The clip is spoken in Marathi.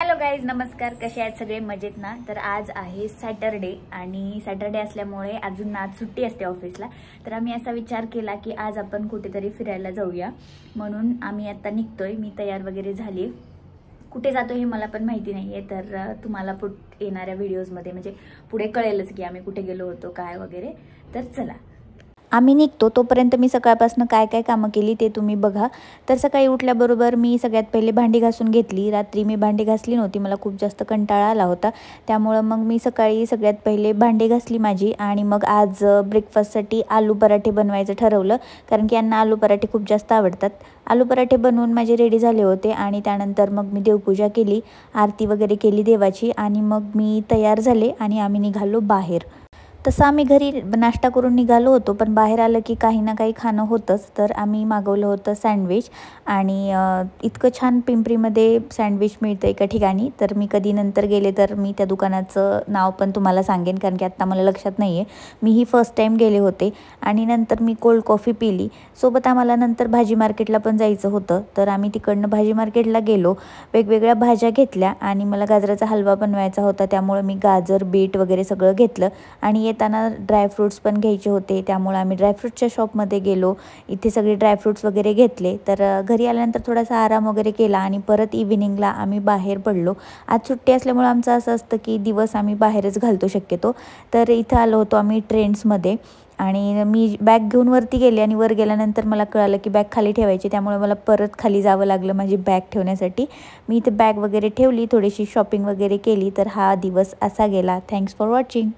हॅलो गाईज, नमस्कार. कसे आहेत सगळे? मजेत ना? तर आज आहे सॅटरडे आणि सॅटरडे असल्यामुळे अजून आज सुट्टी असते ऑफिसला. तर आम्ही असा विचार केला की आज आपण कुठेतरी फिरायला जाऊया, म्हणून आम्ही आता निघतोय. मी तयार वगैरे झाली. कुठे जातो हे मला पण माहिती नाहीये, तर तुम्हाला येणाऱ्या व्हिडिओजमध्ये म्हणजे पुढे कळेलच की आम्ही कुठे गेलो होतो काय वगैरे. तर चला आम्ही निघतो. तोपर्यंत मी सकाळपासून काय काय कामं केली ते तुम्ही बघा. तर सकाळी उठल्याबरोबर मी सगळ्यात पहिले भांडी घासून घेतली. रात्री मी भांडी घासली नव्हती, मला खूप जास्त कंटाळा आला होता. त्यामुळं मग मी सकाळी सगळ्यात पहिले भांडी घासली माझी आणि मग आज ब्रेकफास्टसाठी आलू पराठे बनवायचं ठरवलं, कारण की यांना आलू पराठे खूप जास्त आवडतात. आलू पराठे बनवून माझे रेडी झाले होते आणि त्यानंतर मग मी देवपूजा केली, आरती वगैरे केली देवाची आणि मग मी तयार झाले आणि आम्ही निघालो बाहेर. तसं आम्ही घरी नाश्ता करून निघालो होतो, पण बाहेर आलं की काही ना काही खाणं होतंच. तर आम्ही मागवलं होतं सँडविच आणि इतकं छान पिंपरीमध्ये सँडविच मिळतं एका ठिकाणी. तर मी कधी नंतर गेले तर मी त्या दुकानाचं नाव पण तुम्हाला सांगेन, कारण की आत्ता मला लक्षात नाही आहे. मीही फर्स्ट टाईम गेले होते आणि नंतर मी कोल्ड कॉफी पिली. सोबत आम्हाला नंतर भाजी मार्केटला पण जायचं होतं, तर आम्ही तिकडनं भाजी मार्केटला गेलो, वेगवेगळ्या भाज्या घेतल्या आणि मला गाजराचा हलवा बनवायचा होता. त्यामुळे मी गाजर, बीट वगैरे सगळं घेतलं आणि येताना ड्रायफ्रूट्स पण घ्यायचे होते. त्यामुळे आम्ही ड्रायफ्रूटच्या शॉपमध्ये गेलो, इथे सगळे ड्रायफ्रूट्स वगैरे घेतले. तर घरी आल्यानंतर थोडासा आराम वगैरे केला आणि परत इव्हिनिंगला आम्ही बाहेर पडलो. आज सुट्टी असल्यामुळे आमचं असं असतं की दिवस आम्ही बाहेरच घालतो शक्यतो. तर इथं आलो होतो आम्ही ट्रेंड्समध्ये आणि मी बॅग घेऊन वरती गेले आणि वर गेल्यानंतर मला कळालं की बॅग खाली ठेवायची. त्यामुळे मला परत खाली जावं लागलं माझी बॅग ठेवण्यासाठी. मी इथे बॅग वगैरे ठेवली, थोडीशी शॉपिंग वगैरे केली. तर हा दिवस असा गेला. Thanks for watching.